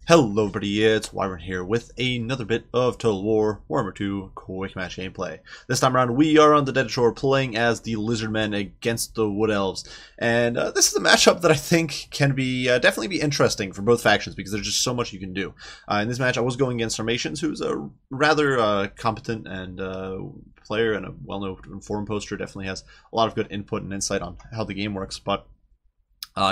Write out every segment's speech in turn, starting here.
Hello everybody, it's Wyvern here with another bit of Total War Warhammer 2 quick match gameplay. This time around we are on the Dead Shore playing as the Lizardmen against the Wood Elves. And this is a matchup that I think can be definitely be interesting for both factions because there's just so much you can do. In this match I was going against Sarmatians, who's a rather competent and player and a well-known forum poster. Definitely has a lot of good input and insight on how the game works, but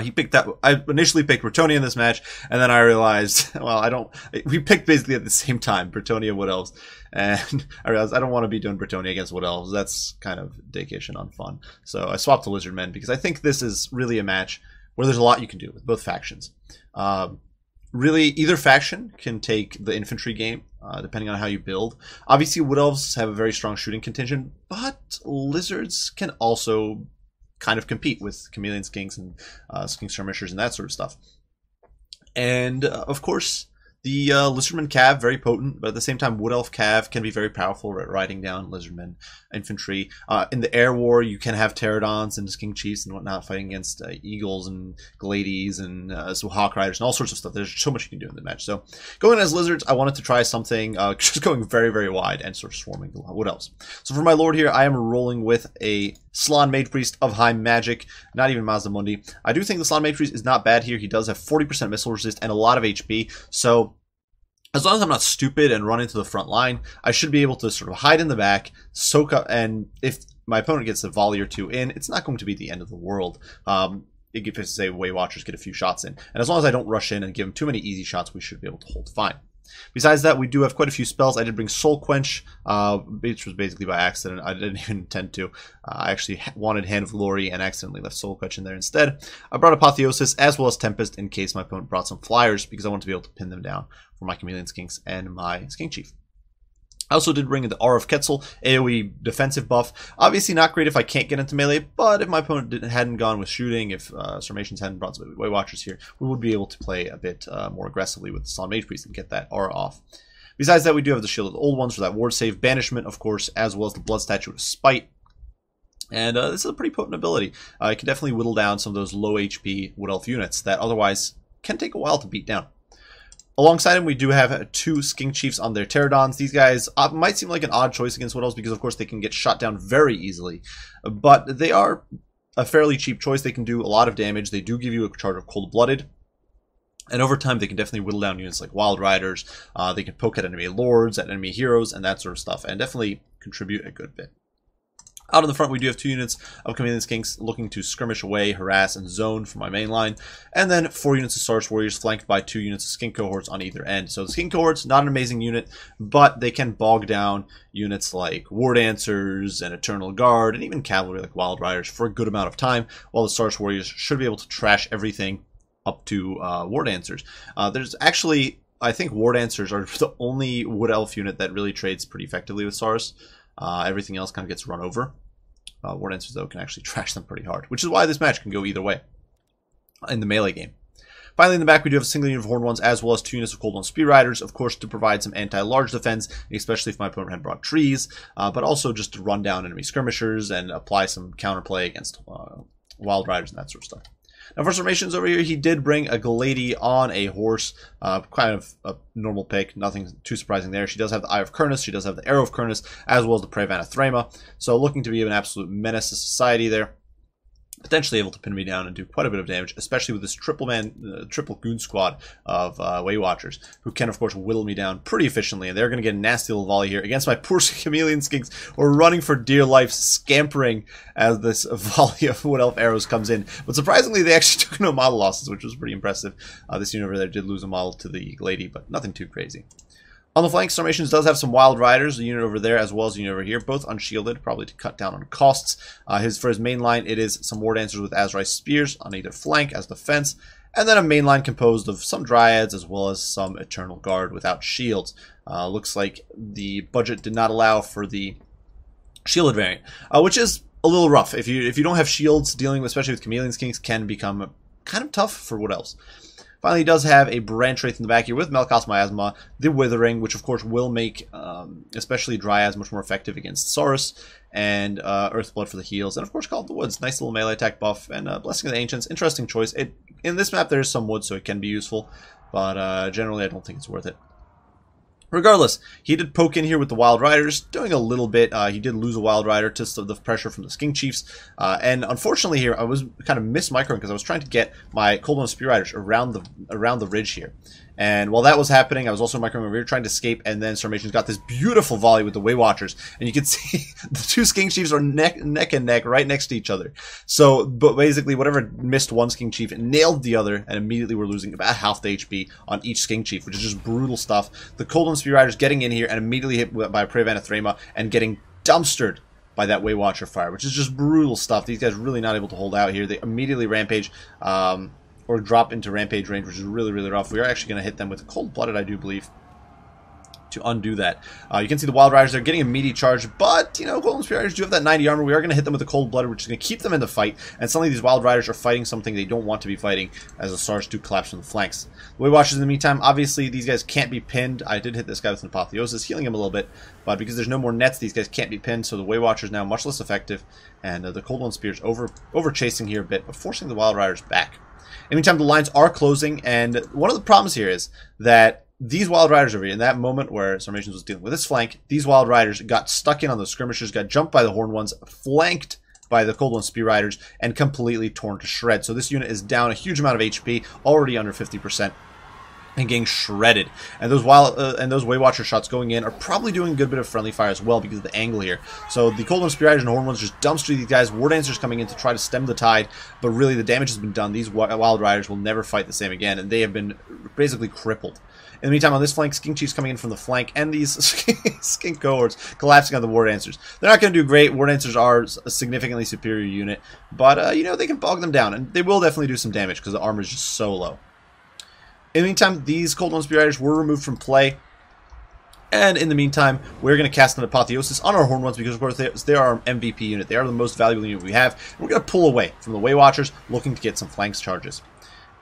he picked that. I initially picked Bretonnia in this match, and then I realized, well, we picked basically at the same time, Bretonnia, Wood Elves, and I realized I don't want to be doing Bretonnia against Wood Elves. That's kind of dickish and unfun. So I swapped to Lizardmen because I think this is really a match where there's a lot you can do with both factions. Really, either faction can take the infantry game, depending on how you build. Obviously, Wood Elves have a very strong shooting contingent, but Lizards can also kind of compete with chameleon skinks and skink skirmishers and that sort of stuff. And of course, the Lizardman Cav, very potent, but at the same time, Wood Elf Cav can be very powerful at riding down Lizardmen infantry. In the air war, you can have Pterodons and Skink Chiefs and whatnot fighting against Eagles and Gladies and so Hawk Riders and all sorts of stuff. There's so much you can do in the match. So going as Lizards, I wanted to try something just going very, very wide and sort of swarming the Wood Elves. So for my Lord here, I am rolling with a Slann Mage Priest of High Magic, not even Mazdamundi. I do think the Slann Mage Priest is not bad here. He does have 40% missile resist and a lot of HP, so as long as I'm not stupid and run into the front line, I should be able to sort of hide in the back, soak up, and if my opponent gets a volley or two in, it's not going to be the end of the world. If say Way Watchers get a few shots in. And as long as I don't rush in and give them too many easy shots, we should be able to hold fine. Besides that, we do have quite a few spells. I did bring Soul Quench, which was basically by accident. I didn't even intend to. I actually wanted Hand of Glory and accidentally left Soul Quench in there instead. I brought Apotheosis as well as Tempest in case my opponent brought some flyers because I wanted to be able to pin them down for my Chameleon Skinks and my Skink Chief. I also did bring in the Aura of Quetzal, AoE defensive buff. Obviously not great if I can't get into melee, but if my opponent hadn't gone with shooting, if Sarmatians hadn't brought some Way Watchers here, we would be able to play a bit more aggressively with the Slann Mage Priest and get that Aura off. Besides that, we do have the Shield of the Old Ones for that ward save, banishment, of course, as well as the Blood Statue of Spite. And this is a pretty potent ability. It can definitely whittle down some of those low HP Wood Elf units that otherwise can take a while to beat down. Alongside him, we do have two Skink Chiefs on their Pterodons. These guys might seem like an odd choice against Wood Elves because, of course, they can get shot down very easily. But they are a fairly cheap choice. They can do a lot of damage. They do give you a charge of Cold-Blooded. And over time, they can definitely whittle down units like Wild Riders. They can poke at enemy lords, at enemy heroes, and that sort of stuff. And definitely contribute a good bit. Out on the front, we do have two units of Chameleon Skinks looking to skirmish away, harass, and zone for my main line. And then 4 units of Saurus Warriors flanked by 2 units of Skink Cohorts on either end. So the Skink Cohorts, not an amazing unit, but they can bog down units like War Dancers and Eternal Guard, and even cavalry like Wild Riders for a good amount of time, while the Saurus Warriors should be able to trash everything up to War Dancers. There's actually, I think War Dancers are the only Wood Elf unit that really trades pretty effectively with Saurus. Everything else kind of gets run over. War Dancers, though, can actually trash them pretty hard, which is why this match can go either way in the melee game. Finally, in the back, we do have a single unit of Horned Ones, as well as 2 units of Cold One Spear Riders, of course, to provide some anti-large defense, especially if my opponent had brought trees, but also just to run down enemy skirmishers and apply some counterplay against Wild Riders and that sort of stuff. Now, for Sarmatians over here, he did bring a Glady on a horse, kind of a normal pick, nothing too surprising there. She does have the Eye of Kurnus, she does have the Arrow of Kurnus, as well as the Prey of Anathrema, so looking to be an absolute menace to society there. Potentially able to pin me down and do quite a bit of damage, especially with this triple goon squad of Way Watchers, who can, of course, whittle me down pretty efficiently. And they're going to get a nasty little volley here against my poor Chameleon Skinks, who are running for dear life, scampering as this volley of Wood Elf arrows comes in. But surprisingly, they actually took no model losses, which was pretty impressive. This unit over there did lose a model to the Glady, but nothing too crazy. On the flank, Sarmatians does have some Wild Riders, a unit over there as well as a unit over here, both unshielded, probably to cut down on costs. For his main line, it is some War Dancers with Azrai Spears on either flank as defense, and then a main line composed of some Dryads as well as some Eternal Guard without shields. Looks like the budget did not allow for the shielded variant, which is a little rough. If you don't have shields, dealing especially with Chameleon Skinks can become kind of tough for Wood Elves. Finally, he does have a Branch Wraith in the back here with Melkos Miasma, the Withering, which of course will make especially Dryads much more effective against Saurus, and Earthblood for the heals, and of course Call of the Woods, nice little melee attack buff, and Blessing of the Ancients, interesting choice. In this map there is some wood, so it can be useful, but generally I don't think it's worth it. Regardless, he did poke in here with the Wild Riders, doing a little bit. He did lose a Wild Rider to the pressure from the Skink Chiefs. And unfortunately here, I was kind of mismicroing because I was trying to get my Cold One Spear Riders around the ridge here. And while that was happening, I was also microing over here trying to escape, and then Sarmation's got this beautiful volley with the Way Watchers. And you can see the two Skink Chiefs are neck and neck right next to each other. So, but basically, whatever missed one Skink Chief, it nailed the other, and immediately we're losing about half the HP on each Skink Chief, which is just brutal stuff. The Cold One Spear Riders getting in here and immediately hit by a Prey of Anathema and getting dumpstered by that Way Watcher fire, which is just brutal stuff. These guys really not able to hold out here. They immediately rampage, or drop into rampage range, which is really, really rough. We are actually going to hit them with Cold-Blooded, I do believe, to undo that. You can see the Wild Riders, they're getting a meaty charge, but, you know, Golden Spear Riders do have that 90 armor. We are going to hit them with the Cold-Blooded, which is going to keep them in the fight, and suddenly these Wild Riders are fighting something they don't want to be fighting, as the stars do collapse from the flanks. The Way Watchers, in the meantime, obviously, these guys can't be pinned. I did hit this guy with an Apotheosis, healing him a little bit, but because there's no more nets, these guys can't be pinned, so the Way Watchers now much less effective, and the Cold One Spears over chasing here a bit, but forcing the Wild Riders back. In the meantime, the lines are closing, and one of the problems here is that these Wild Riders over here, in that moment where Sarmations was dealing with this flank, these Wild Riders got stuck in on those skirmishers, got jumped by the Horned Ones, flanked by the Cold One Spear Riders, and completely torn to shreds. So this unit is down a huge amount of HP, already under 50%. And getting shredded, and those Way Watcher shots going in are probably doing a good bit of friendly fire as well because of the angle here. So the Cold One Spear Riders and Horned Ones just dumpster these guys. War Dancers coming in to try to stem the tide, but really the damage has been done. These Wild Riders will never fight the same again, and they have been basically crippled. In the meantime, on this flank, Skink Chiefs coming in from the flank, and these Skink cohorts collapsing on the War Dancers. They're not going to do great. War Dancers are a significantly superior unit, but you know, they can bog them down, and they will definitely do some damage because the armor is just so low. In the meantime, these Cold One Spear Riders were removed from play. And in the meantime, we're going to cast an Apotheosis on our Horned Ones because, of course, they are our MVP unit. They are the most valuable unit we have. And we're going to pull away from the Way Watchers, looking to get some flanks charges.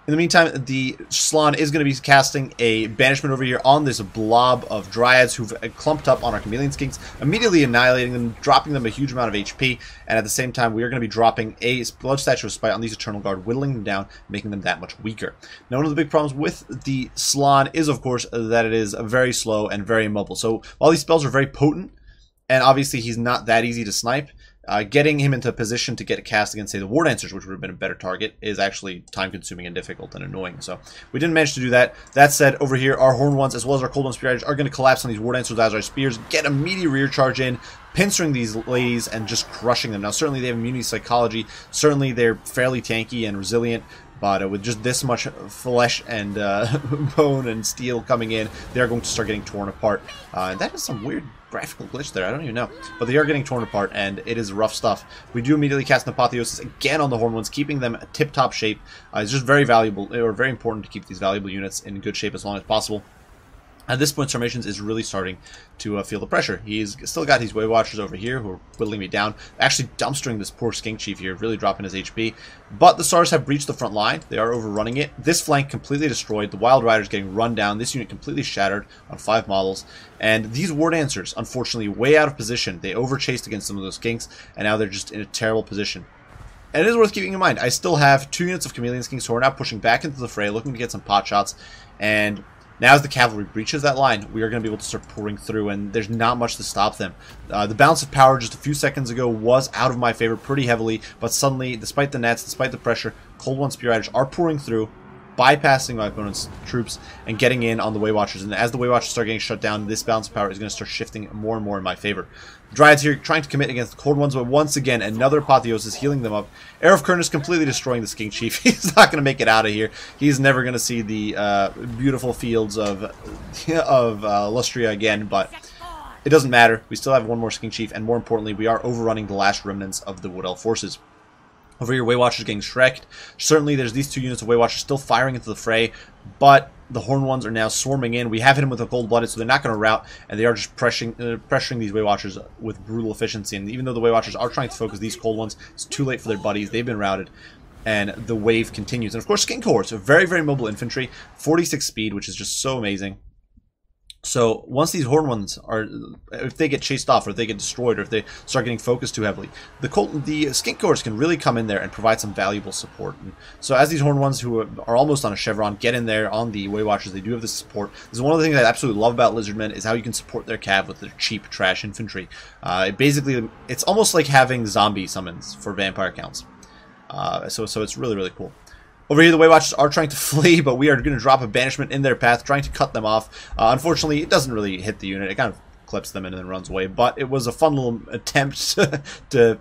In the meantime, the Slann is going to be casting a banishment over here on this blob of Dryads who've clumped up on our Chameleon Skinks, immediately annihilating them, dropping them a huge amount of HP, and at the same time, we are going to be dropping a Blood Statue of Spite on these Eternal Guard, whittling them down, making them that much weaker. Now, one of the big problems with the Slann is, of course, that it is very slow and very immobile. So, while these spells are very potent, and obviously he's not that easy to snipe, getting him into a position to get a cast against, say, the War Dancers, which would have been a better target, is actually time-consuming and difficult and annoying. So we didn't manage to do that. That said, over here, our Horned Ones, as well as our Cold One Spear Riders, are going to collapse on these War Dancers as our spears, get a meaty rear charge in, pincering these ladies, and just crushing them. Now, certainly they have immunity psychology. Certainly they're fairly tanky and resilient. But with just this much flesh and bone and steel coming in, they're going to start getting torn apart. And that is some weird graphical glitch there. I don't even know. But they are getting torn apart, and it is rough stuff. We do immediately cast an Apotheosis again on the Horned Ones, keeping them tip-top shape. It's just very valuable, or very important to keep these valuable units in good shape as long as possible. At this point, Sarmations is really starting to feel the pressure. He's still got these Way Watchers over here who are whittling me down, actually dumpstering this poor Skink Chief here, really dropping his HP. But the Stars have breached the front line. They are overrunning it. This flank completely destroyed. The Wild Riders getting run down. This unit completely shattered on 5 models. And these War Dancers, unfortunately, way out of position. They overchased against some of those Skinks, and now they're just in a terrible position. And it is worth keeping in mind, I still have 2 units of Chameleon Skinks who are now pushing back into the fray, looking to get some pot shots, and now as the cavalry breaches that line, we are going to be able to start pouring through, and there's not much to stop them. The balance of power just a few seconds ago was out of my favor pretty heavily, but suddenly, despite the nets, despite the pressure, Cold One Spear Riders are pouring through, bypassing my opponent's troops, and getting in on the Way Watchers. And as the Way Watchers start getting shut down, this balance of power is going to start shifting more and more in my favor. The Dryads here trying to commit against the Cold Ones, but once again, another Apotheosis healing them up. Arrow of Kernus completely destroying the Skink Chief. He's not going to make it out of here. He's never going to see the beautiful fields of Lustria again, but it doesn't matter. We still have one more Skink Chief, and more importantly, we are overrunning the last remnants of the Wood Elf forces. Over here, Way Watchers getting shreked. Certainly, there's these 2 units of Way Watchers still firing into the fray, but the Horned Ones are now swarming in. We have hit them with a Cold-Blooded, so they're not going to rout, and they are just pressuring these Way Watchers with brutal efficiency. And even though the Way Watchers are trying to focus these Cold Ones, it's too late for their buddies. They've been routed, and the wave continues. And of course, Skink cohorts are very, very mobile infantry, 46 speed, which is just so amazing. So once these horn ones are, if they get chased off, or if they get destroyed, or if they start getting focused too heavily, the skink cohorts can really come in there and provide some valuable support. And so as these horn ones who are almost on a chevron get in there on the Way Watchers, they do have this support. This is one of the things I absolutely love about Lizardmen, is how you can support their cav with their cheap trash infantry. Basically, it's almost like having zombie summons for vampire counts. So it's really, really cool. Over here, the Way Watchers are trying to flee, but we are going to drop a banishment in their path, trying to cut them off. Unfortunately, it doesn't really hit the unit. It kind of clips them and then runs away, but it was a fun little attempt to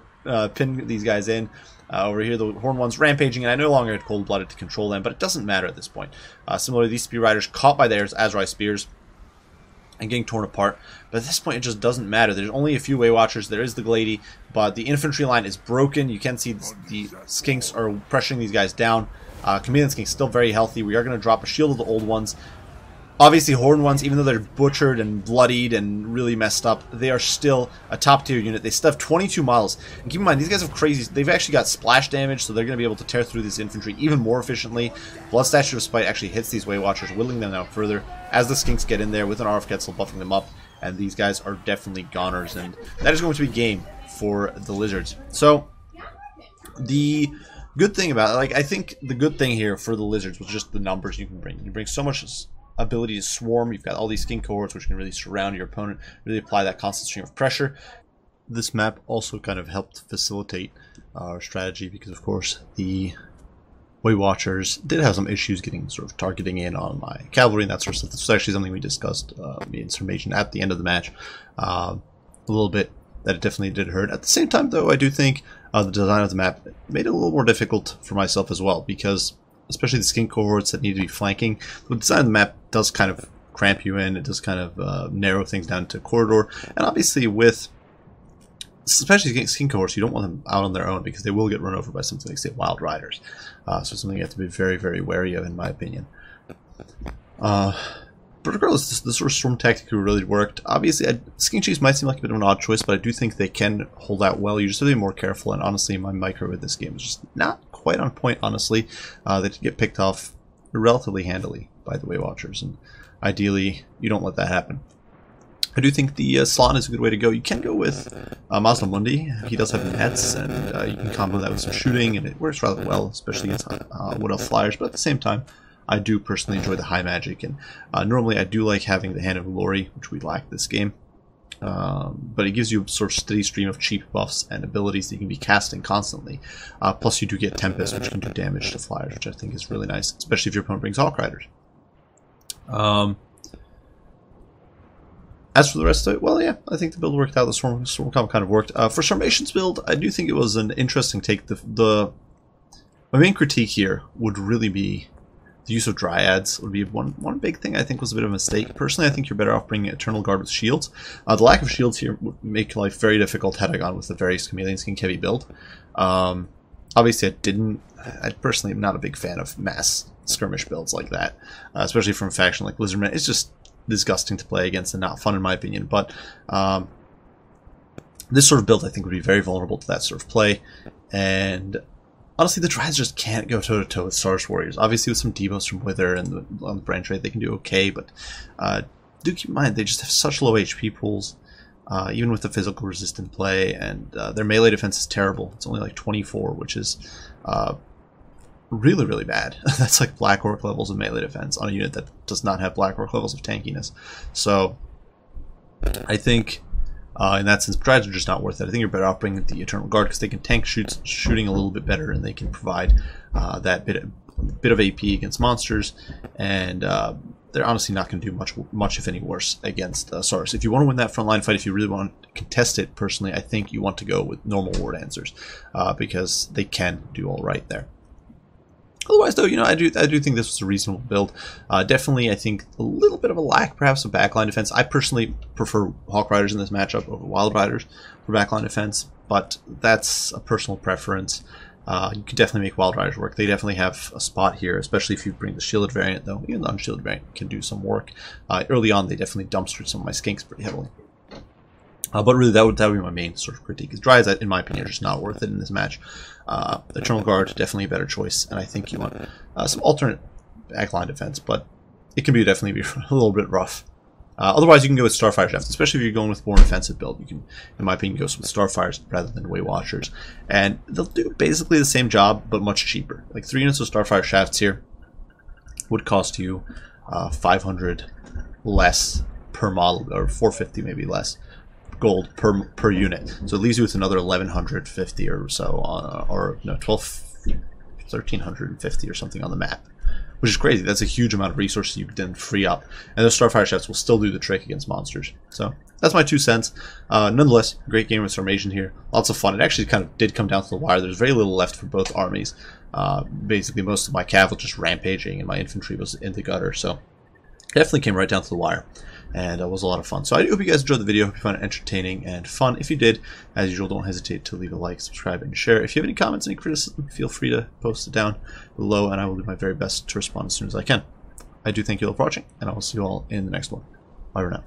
pin these guys in. Over here, the Horn one's rampaging, and I no longer had Cold-Blooded to control them, but it doesn't matter at this point. Similarly, these Spear Riders caught by their Azrai Spears and getting torn apart, but at this point it just doesn't matter. There's only a few Way Watchers, there is the Glady, but the infantry line is broken. You can see the Skinks are pressuring these guys down. Chameleon Skink's still very healthy. We are going to drop a shield of the old ones. Obviously, Horn ones, even though they're butchered and bloodied and really messed up, they are still a top-tier unit. They still have 22 models. And keep in mind, these guys have crazy... They've actually got splash damage, so they're going to be able to tear through this infantry even more efficiently. Blood Statue of Spite actually hits these Way Watchers, whittling them out further as the Skinks get in there with an Aura of Quetzal buffing them up. And these guys are definitely goners, and that is going to be game for the Lizards. So, the good thing about it, like, I think the good thing here for the Lizards was just the numbers you can bring. You bring so much ability to swarm. You've got all these skink cohorts which can really surround your opponent, really apply that constant stream of pressure. This map also kind of helped facilitate our strategy because, of course, the Way Watchers did have some issues getting sort of targeting in on my cavalry and that sort of stuff. This was actually something we discussed in summation at the end of the match a little bit, that it definitely did hurt. At the same time, though, I do think the design of the map made it a little more difficult for myself as well, because especially the skink cohorts that need to be flanking, the design of the map does kind of cramp you in. It does kind of narrow things down to a corridor, and obviously with especially skink cohorts, you don't want them out on their own because they will get run over by something like, say, Wild Riders. So it's something you have to be very, very wary of, in my opinion. But regardless, this sort of storm tactic really worked. Obviously, Skink Chiefs might seem like a bit of an odd choice, but I do think they can hold out well. You just have to be more careful, and honestly, my micro with this game is just not quite on point, honestly. They get picked off relatively handily by the Way Watchers, and ideally, you don't let that happen. I do think the Slan is a good way to go. You can go with Mazda Mundi. He does have nets, and you can combo that with some shooting, and it works rather well, especially against Wood Elf Flyers, but at the same time, I do personally enjoy the high magic, and normally I do like having the Hand of Glory, which we lack this game. But it gives you a sort of steady stream of cheap buffs and abilities that you can be casting constantly. Plus you do get Tempest, which can do damage to flyers, which I think is really nice, especially if your opponent brings Hawk Riders. As for the rest of it, well, yeah, I think the build worked out. The Storm Comp kind of worked. For Sarmation's build, I do think it was an interesting take. My main critique here would really be the use of Dryads. Would be one big thing I think was a bit of a mistake. Personally, I think you're better off bringing Eternal Guard with shields. The lack of shields here would make life very difficult had I gone with the various Chameleon Skink heavy build. Obviously, I personally am not a big fan of mass skirmish builds like that, especially from a faction like Lizardmen. It's just disgusting to play against and not fun in my opinion, but this sort of build I think would be very vulnerable to that sort of play, and honestly the Dryads just can't go toe-to-toe with Stars Warriors. Obviously with some debuffs from Wither and on the branch rate they can do okay, but do keep in mind they just have such low HP pools, even with the physical resistant play, and their melee defense is terrible. It's only like 24, which is really, really bad. That's like Black Orc levels of melee defense on a unit that does not have Black Orc levels of tankiness. So I think in that sense, Dryads are just not worth it. I think you're better off bringing the Eternal Guard because they can tank shooting a little bit better, and they can provide that bit of AP against monsters, and they're honestly not going to do much if any worse against Saurus. If you want to win that frontline fight, if you really want to contest it, personally, I think you want to go with normal War Dancers because they can do all right there. Otherwise, though, you know, I do think this was a reasonable build. Definitely, I think a little bit of a lack, perhaps, of backline defense. I personally prefer Hawk Riders in this matchup over Wild Riders for backline defense, but that's a personal preference. You can definitely make Wild Riders work. They definitely have a spot here, especially if you bring the shielded variant, though. Even the unshielded variant can do some work. Early on, they definitely dumpstered some of my skinks pretty heavily. But really, that would be my main sort of critique. Is Dryads, in my opinion, are just not worth it in this match. Eternal Guard, definitely a better choice, and I think you want some alternate backline defense, but it can definitely be a little bit rough Otherwise, you can go with Starfire Shafts, especially if you're going with more offensive build. You can, in my opinion, go with Starfires rather than Way Watchers. And they'll do basically the same job, but much cheaper. Like 3 units of Starfire Shafts here would cost you 500 less per model, or 450 maybe less gold per unit. So it leaves you with another 1150 or so, or no, 1350 or something on the map, which is crazy. That's a huge amount of resources you can then free up, and those Starfire Shafts will still do the trick against monsters. So that's my 2 cents. Nonetheless, great game with Formation here. Lots of fun. It actually kind of did come down to the wire. There's very little left for both armies. Basically, most of my cav was just rampaging, and my infantry was in the gutter. So it definitely came right down to the wire, and it was a lot of fun. So I hope you guys enjoyed the video. Hope you found it entertaining and fun. If you did, as usual, don't hesitate to leave a like, subscribe, and share. If you have any comments, any criticism, feel free to post it down below, and I will do my very best to respond as soon as I can. I do thank you all for watching, and I will see you all in the next one. Bye for now.